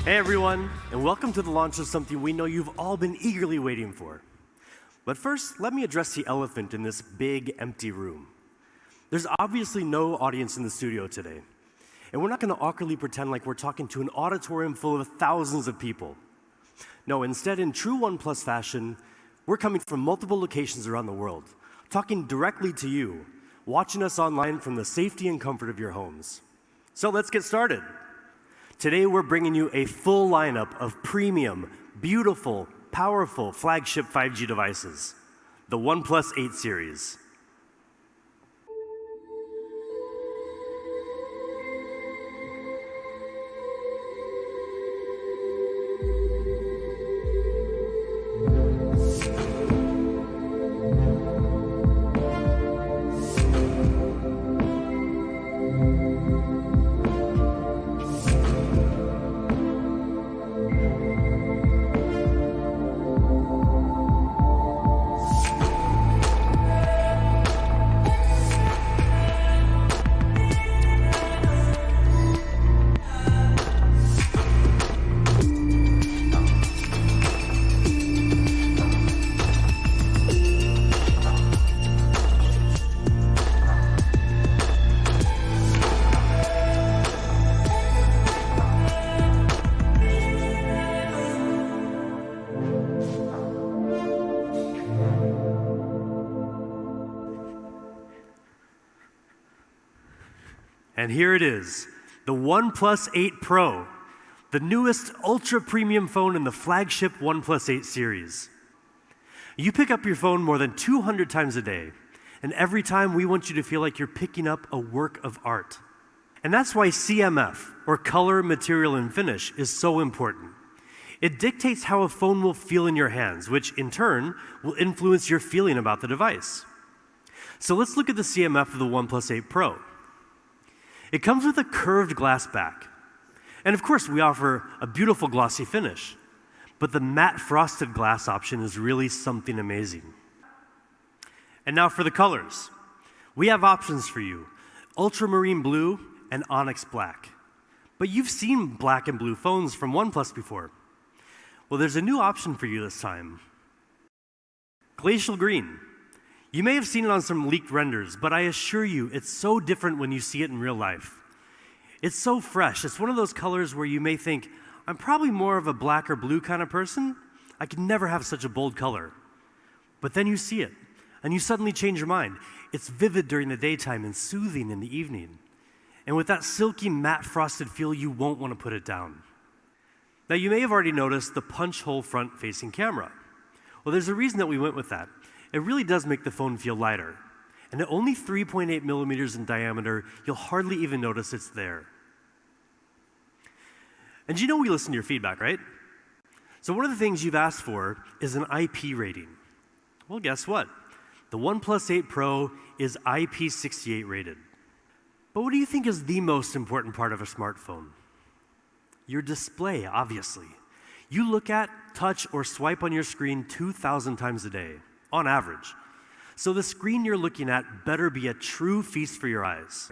Hey everyone, and welcome to the launch of something we know you've all been eagerly waiting for. But first, let me address the elephant in this big, empty room. There's obviously no audience in the studio today, and we're not going to awkwardly pretend like we're talking to an auditorium full of thousands of people. No, instead, in true Oneplus fashion, we're coming from multiple locations around the world, talking directly to you, watching us online from the safety and comfort of your homes. So let's get started. Today, we're bringing you a full lineup of premium, beautiful, powerful flagship 5G devices, the OnePlus 8 series. And here it is, the OnePlus 8 Pro, the newest ultra-premium phone in the flagship OnePlus 8 series. You pick up your phone more than 200 times a day, and every time we want you to feel like you're picking up a work of art. And that's why CMF, or color, material, and finish, is so important. It dictates how a phone will feel in your hands, which in turn will influence your feeling about the device. So let's look at the CMF of the OnePlus 8 Pro. It comes with a curved glass back. And of course, we offer a beautiful glossy finish. But the matte frosted glass option is really something amazing. And now for the colors. We have options for you, ultramarine blue and onyx black. But you've seen black and blue phones from OnePlus before. Well, there's a new option for you this time. Glacial green. You may have seen it on some leaked renders, but I assure you, it's so different when you see it in real life. It's so fresh. It's one of those colors where you may think, I'm probably more of a black or blue kind of person. I can never have such a bold color. But then you see it, and you suddenly change your mind. It's vivid during the daytime and soothing in the evening. And with that silky, matte frosted feel, you won't want to put it down. Now, you may have already noticed the punch hole front-facing camera. Well, there's a reason that we went with that. It really does make the phone feel lighter. And at only 3.8 millimeters in diameter, you'll hardly even notice it's there. And you know we listen to your feedback, right? So one of the things you've asked for is an IP rating. Well, guess what? The OnePlus 8 Pro is IP68 rated. But what do you think is the most important part of a smartphone? Your display, obviously. You look at, touch, or swipe on your screen 2,000 times a day. On average. So the screen you're looking at better be a true feast for your eyes.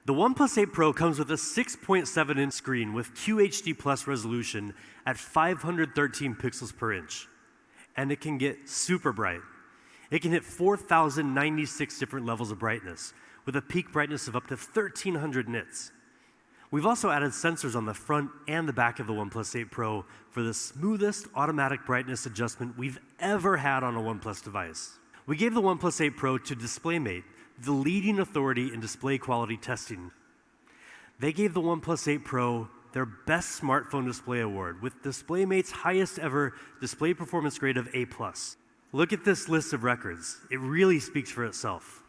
The OnePlus 8 Pro comes with a 6.7-inch screen with QHD Plus resolution at 513 pixels per inch. And it can get super bright. It can hit 4,096 different levels of brightness with a peak brightness of up to 1,300 nits. We've also added sensors on the front and the back of the OnePlus 8 Pro for the smoothest automatic brightness adjustment we've ever had on a OnePlus device. We gave the OnePlus 8 Pro to DisplayMate, the leading authority in display quality testing. They gave the OnePlus 8 Pro their Best Smartphone Display Award with DisplayMate's highest ever display performance grade of A+. Look at this list of records. It really speaks for itself.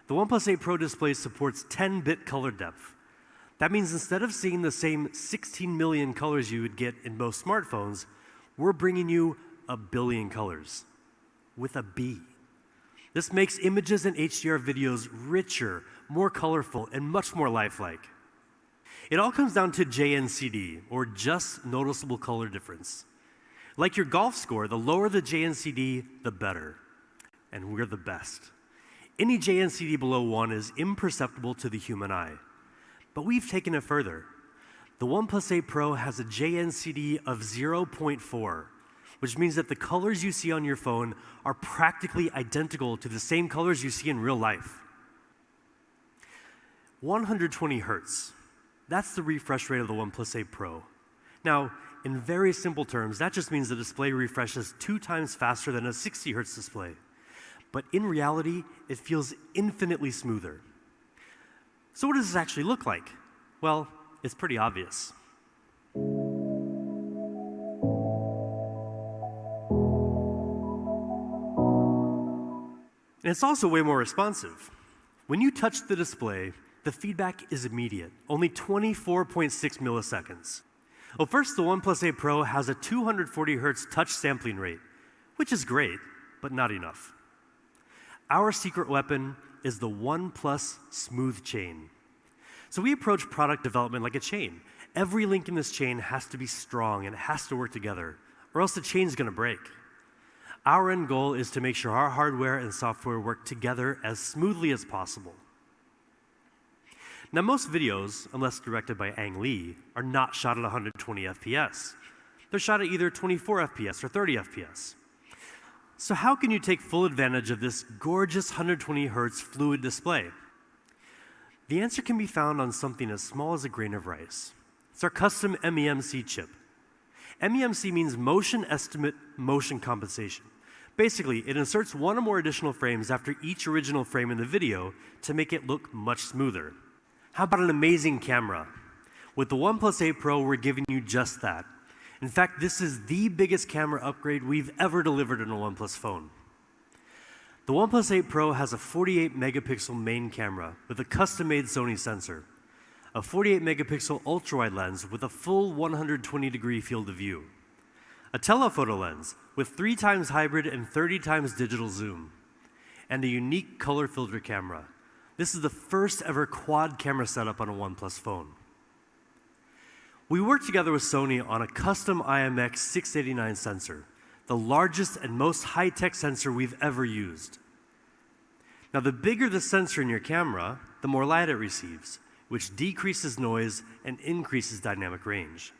The OnePlus 8 Pro display supports 10-bit color depth. That means instead of seeing the same 16 million colors you would get in most smartphones, we're bringing you a billion colors, with a B. This makes images and HDR videos richer, more colorful, and much more lifelike. It all comes down to JNCD, or just noticeable color difference. Like your golf score, the lower the JNCD, the better. And we're the best. Any JNCD below 1 is imperceptible to the human eye. But we've taken it further. The OnePlus 8 Pro has a JNCD of 0.4, which means that the colors you see on your phone are practically identical to the same colors you see in real life. 120 Hertz. That's the refresh rate of the OnePlus 8 Pro. Now, in very simple terms, that just means the display refreshes 2 times faster than a 60 Hertz display. But in reality, it feels infinitely smoother. So what does this actually look like? Well, it's pretty obvious. And it's also way more responsive. When you touch the display, the feedback is immediate, only 24.6 milliseconds. Well, first, the OnePlus 8 Pro has a 240 Hz touch sampling rate, which is great, but not enough. Our secret weapon is the OnePlus Smooth Chain. So we approach product development like a chain. Every link in this chain has to be strong and it has to work together, or else the chain's going to break. Our end goal is to make sure our hardware and software work together as smoothly as possible. Now, most videos, unless directed by Ang Lee, are not shot at 120 FPS. They're shot at either 24 FPS or 30 FPS. So how can you take full advantage of this gorgeous 120 Hz fluid display? The answer can be found on something as small as a grain of rice. It's our custom MEMC chip. MEMC means Motion Estimate Motion Compensation. Basically, it inserts 1 or more additional frames after each original frame in the video to make it look much smoother. How about an amazing camera? With the OnePlus 8 Pro, we're giving you just that. In fact, this is the biggest camera upgrade we've ever delivered in a OnePlus phone. The OnePlus 8 Pro has a 48 megapixel main camera with a custom-made Sony sensor, a 48 megapixel ultra-wide lens with a full 120-degree field of view, a telephoto lens with 3 times hybrid and 30 times digital zoom, and a unique color filter camera. This is the first ever quad camera setup on a OnePlus phone. We worked together with Sony on a custom IMX689 sensor, the largest and most high-tech sensor we've ever used. Now, the bigger the sensor in your camera, the more light it receives, which decreases noise and increases dynamic range.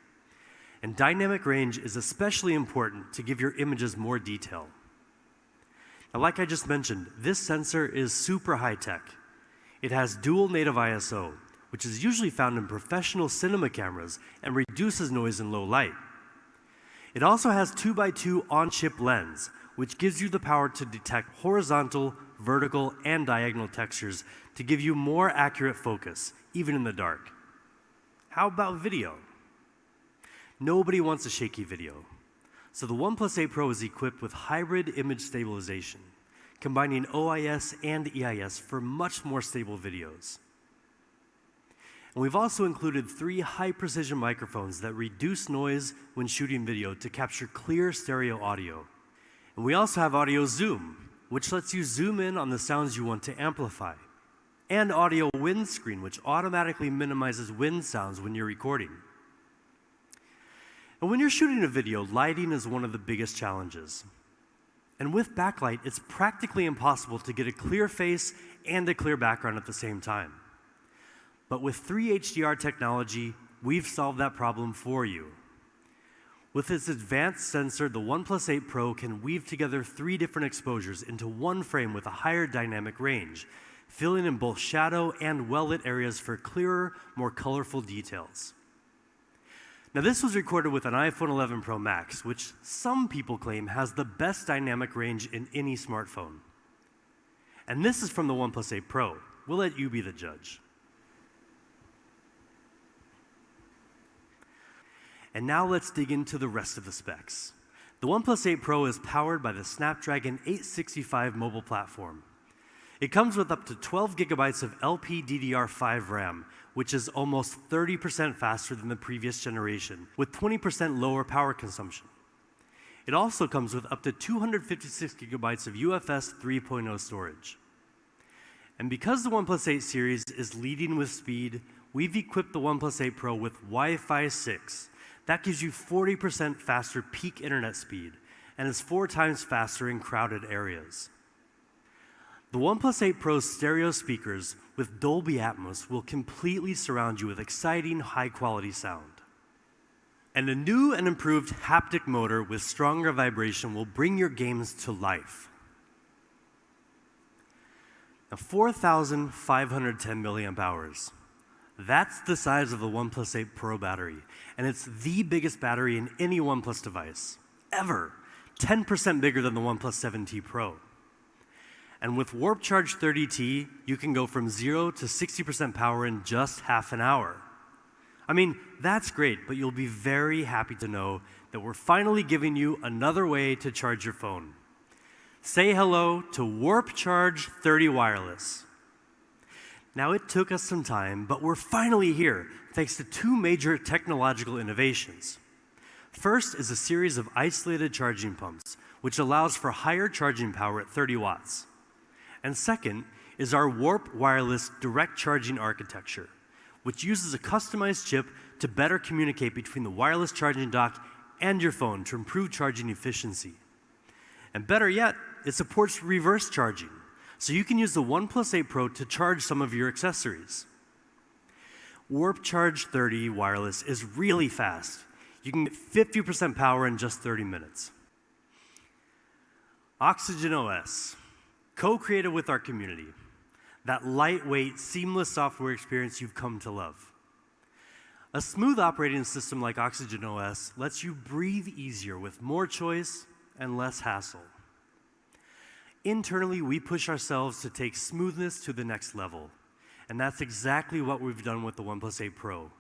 And dynamic range is especially important to give your images more detail. Now, like I just mentioned, this sensor is super high-tech. It has dual native ISO, which is usually found in professional cinema cameras and reduces noise in low light. It also has 2x2 on-chip lens, which gives you the power to detect horizontal, vertical, and diagonal textures to give you more accurate focus, even in the dark. How about video? Nobody wants a shaky video. So the OnePlus 8 Pro is equipped with hybrid image stabilization, combining OIS and EIS for much more stable videos. And we've also included 3 high-precision microphones that reduce noise when shooting video to capture clear stereo audio. And we also have audio zoom, which lets you zoom in on the sounds you want to amplify, and audio windscreen, which automatically minimizes wind sounds when you're recording. And when you're shooting a video, lighting is one of the biggest challenges. And with backlight, it's practically impossible to get a clear face and a clear background at the same time. But with 3 HDR technology, we've solved that problem for you. With its advanced sensor, the OnePlus 8 Pro can weave together 3 different exposures into one frame with a higher dynamic range, filling in both shadow and well-lit areas for clearer, more colorful details. Now, this was recorded with an iPhone 11 Pro Max, which some people claim has the best dynamic range in any smartphone. And this is from the OnePlus 8 Pro. We'll let you be the judge. And now let's dig into the rest of the specs. The OnePlus 8 Pro is powered by the Snapdragon 865 mobile platform. It comes with up to 12 gigabytes of LPDDR5 RAM, which is almost 30% faster than the previous generation, with 20% lower power consumption. It also comes with up to 256 gigabytes of UFS 3.0 storage. And because the OnePlus 8 series is leading with speed, we've equipped the OnePlus 8 Pro with Wi-Fi 6. That gives you 40% faster peak internet speed, and is 4 times faster in crowded areas. The OnePlus 8 Pro's stereo speakers with Dolby Atmos will completely surround you with exciting, high-quality sound. And a new and improved haptic motor with stronger vibration will bring your games to life. Now, 4,510 milliamp hours. That's the size of the OnePlus 8 Pro battery, and it's the biggest battery in any OnePlus device, ever. 10% bigger than the OnePlus 7T Pro. And with Warp Charge 30T, you can go from 0 to 60% power in just half an hour. I mean, that's great, but you'll be very happy to know that we're finally giving you another way to charge your phone. Say hello to Warp Charge 30 Wireless. Now, it took us some time, but we're finally here, thanks to two major technological innovations. First is a series of isolated charging pumps, which allows for higher charging power at 30 watts. And second is our Warp Wireless direct charging architecture, which uses a customized chip to better communicate between the wireless charging dock and your phone to improve charging efficiency. And better yet, it supports reverse charging, so you can use the OnePlus 8 Pro to charge some of your accessories. Warp Charge 30 Wireless is really fast. You can get 50% power in just 30 minutes. Oxygen OS, co-created with our community. That lightweight, seamless software experience you've come to love. A smooth operating system like Oxygen OS lets you breathe easier with more choice and less hassle. Internally, we push ourselves to take smoothness to the next level, and that's exactly what we've done with the OnePlus 8 Pro.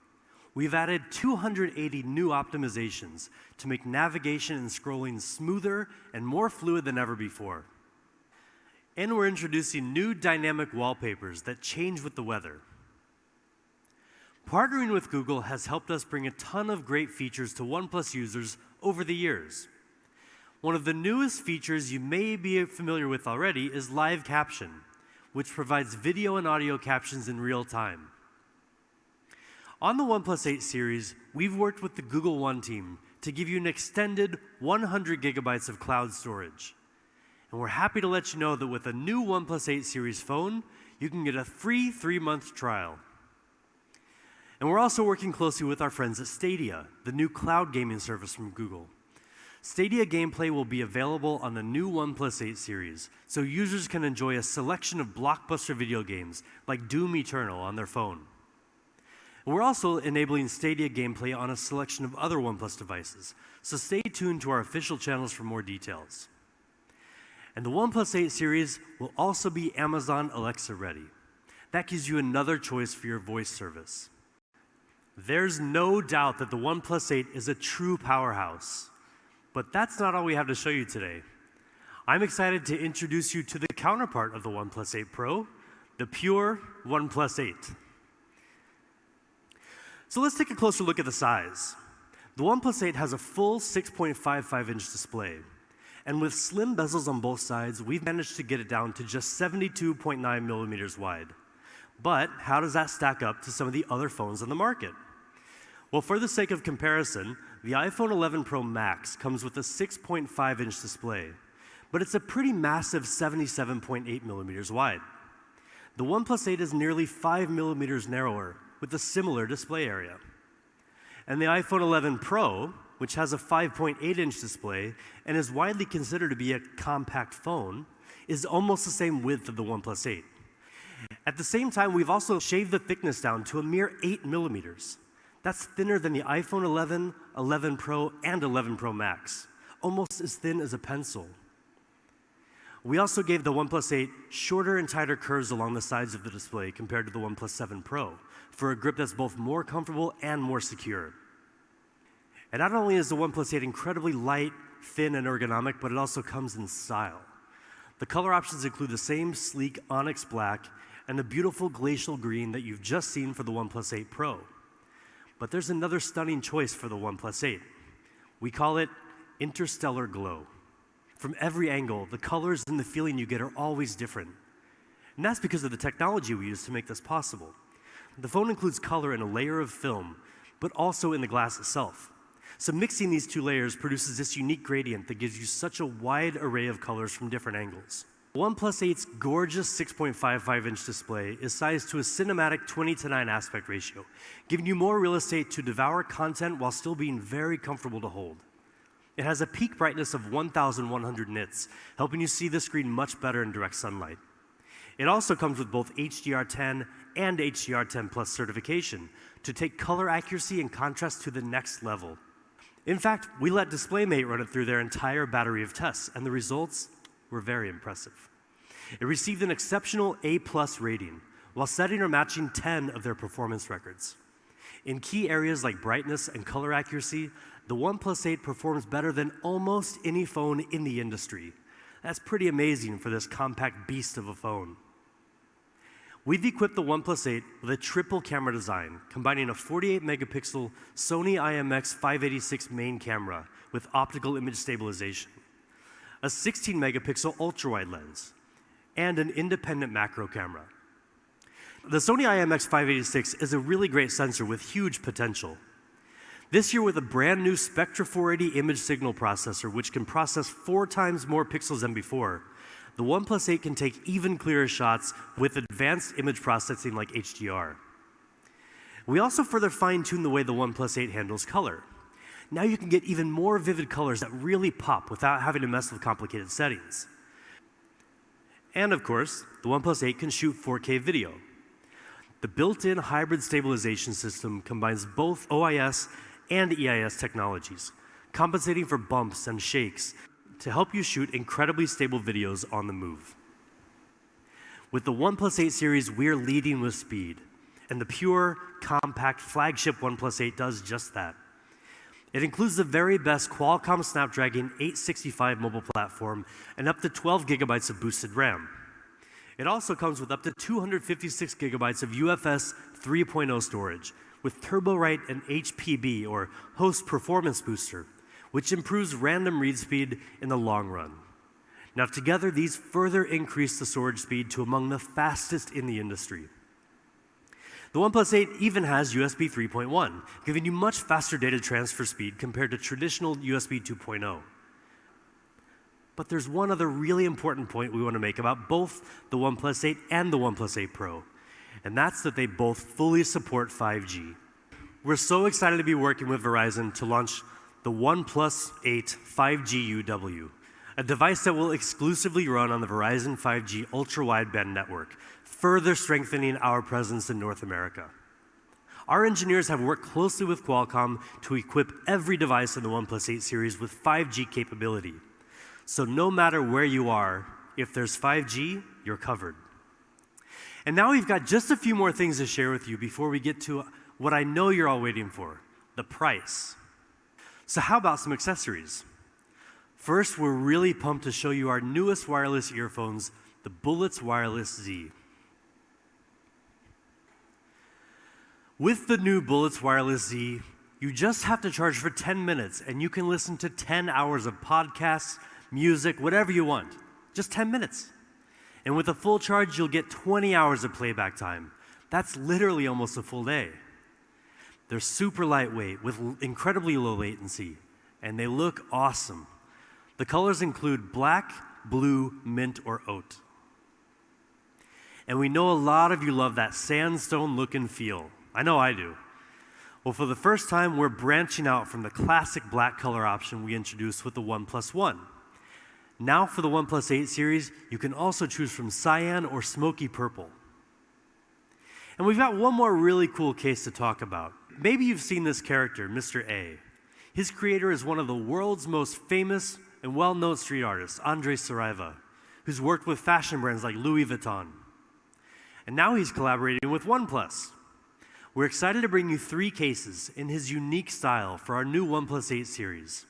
We've added 280 new optimizations to make navigation and scrolling smoother and more fluid than ever before. And we're introducing new dynamic wallpapers that change with the weather. Partnering with Google has helped us bring a ton of great features to OnePlus users over the years. One of the newest features you may be familiar with already is live caption, which provides video and audio captions in real time. On the OnePlus 8 series, we've worked with the Google One team to give you an extended 100 gigabytes of cloud storage. And we're happy to let you know that with a new OnePlus 8 series phone, you can get a free 3-month trial. And we're also working closely with our friends at Stadia, the new cloud gaming service from Google. Stadia gameplay will be available on the new OnePlus 8 series, so users can enjoy a selection of blockbuster video games like Doom Eternal on their phone. And we're also enabling Stadia gameplay on a selection of other OnePlus devices, so stay tuned to our official channels for more details. And the OnePlus 8 series will also be Amazon Alexa ready. That gives you another choice for your voice service. There's no doubt that the OnePlus 8 is a true powerhouse. But that's not all we have to show you today. I'm excited to introduce you to the counterpart of the OnePlus 8 Pro, the pure OnePlus 8. So let's take a closer look at the size. The OnePlus 8 has a full 6.55-inch display. And with slim bezels on both sides, we've managed to get it down to just 72.9 millimeters wide. But how does that stack up to some of the other phones on the market? Well, for the sake of comparison, the iPhone 11 Pro Max comes with a 6.5-inch display, but it's a pretty massive 77.8 millimeters wide. The OnePlus 8 is nearly 5 millimeters narrower, with a similar display area. And the iPhone 11 Pro, which has a 5.8-inch display and is widely considered to be a compact phone, is almost the same width of the OnePlus 8. At the same time, we've also shaved the thickness down to a mere 8 millimeters. That's thinner than the iPhone 11, 11 Pro, and 11 Pro Max, almost as thin as a pencil. We also gave the OnePlus 8 shorter and tighter curves along the sides of the display compared to the OnePlus 7 Pro, for a grip that's both more comfortable and more secure. And not only is the OnePlus 8 incredibly light, thin, and ergonomic, but it also comes in style. The color options include the same sleek onyx black and the beautiful glacial green that you've just seen for the OnePlus 8 Pro. But there's another stunning choice for the OnePlus 8. We call it Interstellar Glow. From every angle, the colors and the feeling you get are always different. And that's because of the technology we use to make this possible. The phone includes color in a layer of film, but also in the glass itself. So mixing these two layers produces this unique gradient that gives you such a wide array of colors from different angles. OnePlus 8's gorgeous 6.55-inch display is sized to a cinematic 20:9 aspect ratio, giving you more real estate to devour content while still being very comfortable to hold. It has a peak brightness of 1,100 nits, helping you see the screen much better in direct sunlight. It also comes with both HDR10 and HDR10 Plus certification to take color accuracy and contrast to the next level. In fact, we let DisplayMate run it through their entire battery of tests, and the results were very impressive. It received an exceptional A+ rating, while setting or matching 10 of their performance records. In key areas like brightness and color accuracy, the OnePlus 8 performs better than almost any phone in the industry. That's pretty amazing for this compact beast of a phone. We've equipped the OnePlus 8 with a triple camera design, combining a 48-megapixel Sony IMX586 main camera with optical image stabilization, a 16-megapixel ultra-wide lens, and an independent macro camera. The Sony IMX586 is a really great sensor with huge potential. This year with a brand new Spectra 480 image signal processor, which can process 4 times more pixels than before, the OnePlus 8 can take even clearer shots with advanced image processing like HDR. We also further fine-tuned the way the OnePlus 8 handles color. Now you can get even more vivid colors that really pop without having to mess with complicated settings. And of course, the OnePlus 8 can shoot 4K video. The built-in hybrid stabilization system combines both OIS and EIS technologies, compensating for bumps and shakes to help you shoot incredibly stable videos on the move. With the OnePlus 8 series, we're leading with speed, and the pure, compact flagship OnePlus 8 does just that. It includes the very best Qualcomm Snapdragon 865 mobile platform and up to 12 gigabytes of boosted RAM. It also comes with up to 256 gigabytes of UFS 3.0 storage with TurboWrite and HPB, or Host Performance Booster, which improves random read speed in the long run. Now together, these further increase the storage speed to among the fastest in the industry. The OnePlus 8 even has USB 3.1, giving you much faster data transfer speed compared to traditional USB 2.0. But there's one other really important point we want to make about both the OnePlus 8 and the OnePlus 8 Pro, and that's that they both fully support 5G. We're so excited to be working with Verizon to launch the OnePlus 8 5G UW, a device that will exclusively run on the Verizon 5G ultra-wideband network, further strengthening our presence in North America. Our engineers have worked closely with Qualcomm to equip every device in the OnePlus 8 series with 5G capability. So no matter where you are, if there's 5G, you're covered. And now we've got just a few more things to share with you before we get to what I know you're all waiting for, the price. So how about some accessories? First, we're really pumped to show you our newest wireless earphones, the Bullets Wireless Z. With the new Bullets Wireless Z, you just have to charge for 10 minutes and you can listen to 10 hours of podcasts, music, whatever you want. Just 10 minutes. And with a full charge, you'll get 20 hours of playback time. That's literally almost a full day. They're super lightweight with incredibly low latency, and they look awesome. The colors include black, blue, mint, or oat. And we know a lot of you love that sandstone look and feel. I know I do. Well, for the first time, we're branching out from the classic black color option we introduced with the OnePlus 1. Now for the OnePlus 8 series, you can also choose from cyan or smoky purple. And we've got one more really cool case to talk about. Maybe you've seen this character, Mr. A. His creator is one of the world's most famous and well-known street artists, Andres Saraiva, who's worked with fashion brands like Louis Vuitton. And now he's collaborating with OnePlus. We're excited to bring you 3 cases in his unique style for our new OnePlus 8 series.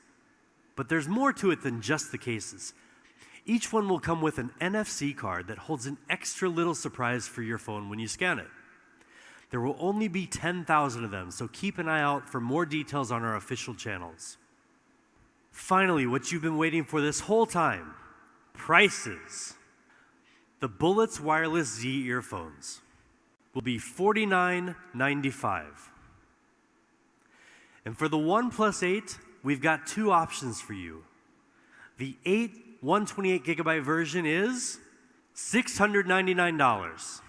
But there's more to it than just the cases. Each one will come with an NFC card that holds an extra little surprise for your phone when you scan it. There will only be 10,000 of them, so keep an eye out for more details on our official channels. Finally, what you've been waiting for this whole time, prices. The Bullets Wireless Z earphones will be $49.95. And for the OnePlus 8, we've got 2 options for you. The 8 128 gigabyte version is $699.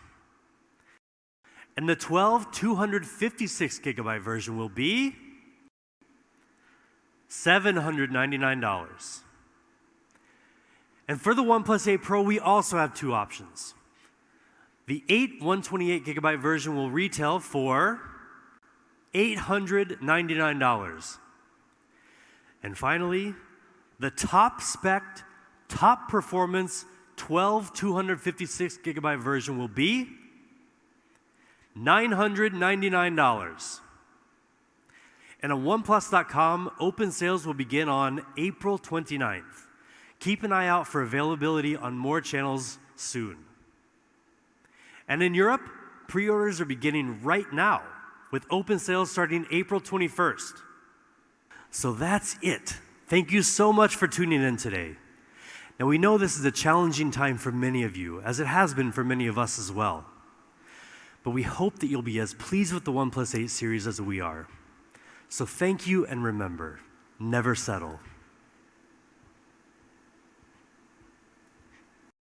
And the 12 256 gigabyte version will be $799. And for the OnePlus 8 Pro, we also have two options. The 8 128 gigabyte version will retail for $899. And finally, the top spec, top performance 12 256 gigabyte version will be $999. And on OnePlus.com, open sales will begin on April 29th. Keep an eye out for availability on more channels soon. And in Europe, pre-orders are beginning right now, with open sales starting April 21st. So that's it. Thank you so much for tuning in today. Now we know this is a challenging time for many of you, as it has been for many of us as well. But we hope that you'll be as pleased with the OnePlus 8 series as we are. So thank you, and remember, never settle.